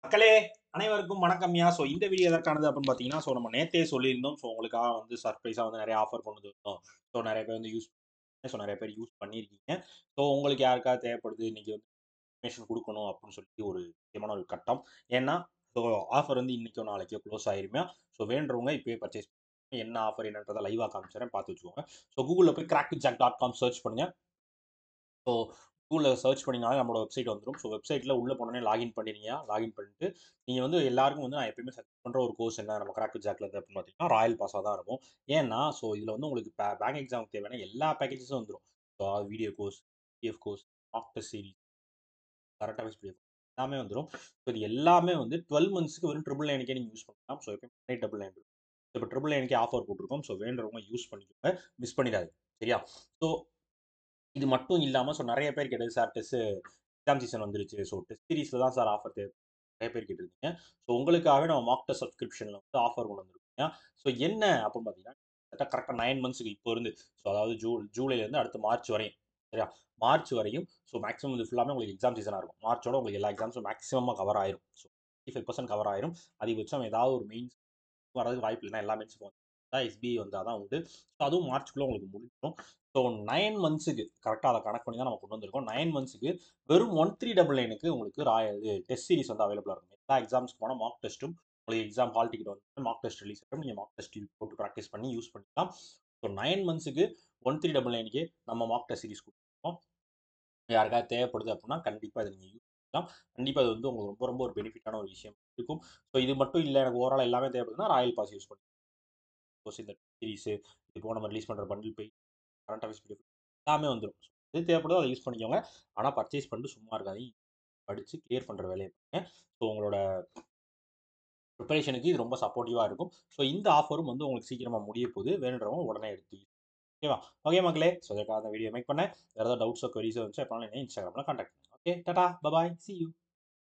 மக்களே அனைவருக்கும் வணக்கம்யா. ஸோ இந்த வீடியோ எதற்கானது அப்படின்னு பார்த்தீங்கன்னா, ஸோ நம்ம நேத்தே சொல்லியிருந்தோம். ஸோ உங்களுக்காக வந்து சர்ப்ரைஸாக வந்து நிறைய ஆஃபர் கொண்டு வந்திருந்தோம். ஸோ நிறைய பேர் வந்து நிறைய பேர் யூஸ் பண்ணியிருக்கீங்க. ஸோ உங்களுக்கு யாருக்காவது தேவைப்படுது, இன்னைக்கு வந்து இன்ஃபர்மேஷன் கொடுக்கணும் அப்படின்னு சொல்லி ஒரு முக்கியமான ஒரு கட்டம். ஏன்னா, ஸோ ஆஃபர் வந்து இன்னைக்கோ நாளைக்கோ க்ளோஸ் ஆயிருமே. ஸோ வேண்டுறவங்க இப்போயே பர்ச்சேஸ் என்ன ஆஃபர் என்னன்றதை லைவாக காமிச்சிடறேன், பார்த்து வச்சுக்கோங்க. ஸோ கூகுளில் போய் crackjack.com சர்ச் பண்ணுங்க. ஸோ கூகுளில் சர்ச் பண்ணிங்கனாலே நம்மளோட வெப்சைட் வந்துடும். ஸோ வெப்சைட்டில் உள்ள போனோடனே லாகின் பண்ணிடுங்க. லாகின் பண்ணிட்டு நீங்கள் வந்து எல்லாருக்கும் வந்து நான் எப்பயுமே சஜெஸ்ட் பண்ணுற ஒரு கோர்ஸ் என்ன நம்ம கிராக் ஜாக்ல இருந்து அப்படின்னு பார்த்தீங்கன்னா ராயல் பாஸாக தான் இருக்கும். ஏன்னா ஸோ இதில் வந்து உங்களுக்கு பேங்க் எக்ஸாமுக்கு தேவையான எல்லா பேக்கேஜஸும் வந்துடும். So video course, PF course, Mach test series, correct affairs PDF எல்லாமே வந்துடும். ஸோ இது எல்லாமே வந்து 12 மந்த்ஸ்க்கு வெறும் 999 நீங்கள் யூஸ் பண்ணலாம். ஸோ எப்பயும் 899 இப்போ 999 ஆஃபர் போட்டிருக்கோம். ஸோ வேண்டுறவங்க யூஸ் பண்ணிக்கோங்க, மிஸ் பண்ணிடாது. சரியா? ஸோ இது மட்டும் இல்லாமல் ஸோ நிறைய பேர் கேட்டது சார் எக்ஸாம் சீசன் வந்துருச்சு. ஸோ டெஸ்ட் சீரிஸில் தான் சார் ஆஃபர் தேவை நிறைய பேர் கேட்டிருந்தீங்க. ஸோ உங்களுக்காகவே நம்ம மாக் டெஸ்ட் சப்ஸ்கிரிப்ஷனில் வந்து ஆஃபர் கொண்டு வந்திருக்கோங்க. ஸோ என்ன அப்படின்னு பார்த்தீங்கன்னா கரெக்டாக 9 மந்த்ஸுக்கு இப்போ இருந்து ஸோ அதாவது ஜூலைலேருந்து அடுத்து மார்ச் வரையும். சரியா? மார்ச் வரையும் ஸோ மேக்ஸிமம் இது ஃபுல்லாமே உங்களுக்கு எக்ஸாம் சீசனாக இருக்கும். மார்ச்சோட உங்களுக்கு எல்லா எக்ஸாம்ஸும் மேக்ஸிமமாக கவர் ஆயிரும். ஸோ 55% கவர் ஆயிரும். அதிகபட்சம் ஏதாவது ஒரு மெயின்ஸ் வரதுக்கு வாய்ப்பு இல்லைன்னா எல்லா மெயின்ஸுக்கும் எஸ்பிஐ வந்தால் தான் உண்டு. ஸோ அதுவும் மார்ச்சுக்குள்ளே உங்களுக்கு முடிஞ்சிடும். ஸோ 9 மந்த்ஸுக்கு கரெக்டாக அதை கனெக்ட் பண்ணி தான் நம்ம கொண்டு வந்திருக்கோம். 9 மந்த்ஸுக்கு வெறும் 1399 உங்களுக்கு இது டெஸ்ட் சீரிஸ் வந்து அவைலபிளாக இருக்கும். எல்லா எக்ஸாம்ஸ்க்கு போனால் மார்க் டெஸ்ட்டும் உங்களுக்கு எக்ஸாம் ஹால் டிக்கெட் வந்து மார்க் டெஸ்ட் ரிலீஸ் ஆகும். நீங்கள் மார்க் டெஸ்ட் போட்டு ப்ராக்டிஸ் பண்ணி யூஸ் பண்ணிக்கலாம். ஸோ 9 மந்த்ஸுக்கு 1399 நம்ம மார்க் டெஸ்ட் சீரிஸ் கொடுத்துருக்கோம். யாருக்காவது தேவைப்படுது அப்படின்னா கண்டிப்பாக இதை நீங்கள் யூஸ் பண்ணலாம். கண்டிப்பாக அது வந்து உங்களுக்கு ரொம்ப ரொம்ப ஒரு பெனிஃபிட்டான ஒரு விஷயம் இருக்கும். ஸோ இது மட்டும் இல்லை, எனக்கு ஓவரால் எல்லாமே தேவைப்படுதுன்னா ராயல் பாஸ் யூஸ் பண்ணி இந்த சீரிஸு இப்போ நம்ம ரிலீஸ் பண்ணுற பண்டில் போய் கரண்ட் அஃபேர்ஸ் பிடிஎஃப் எல்லாமே வந்துடும். எது தேவைப்படுதோ அதை யூஸ் பண்ணிக்கோங்க. ஆனால் பர்ச்சேஸ் பண்ணிட்டு சும்மா இருக்காதீங்க, படித்து கிளியர் பண்ணுற வேலையை பண்ணுங்க. ஸோ உங்களோட ப்ரிப்பரேஷனுக்கு இது ரொம்ப சப்போர்ட்டிவாக இருக்கும். ஸோ இந்த ஆஃபரும் வந்து உங்களுக்கு சீக்கிரமாக முடிய போகுது. வேணுன்றவங்க உடனே எடுத்து ஓகேவா? ஓகே மக்களே, ஸோ அதுக்காக அந்த வீடியோ மேக் பண்ணேன். வேறு ஏதாவது டவுட்ஸோ கொரிஸோ இருந்துச்சு அப்படின்னா என்ன இன்ஸ்டாகிராமில் கான்டாக்ட் பண்ணுங்க. Okay, Tata, bye bye, C you.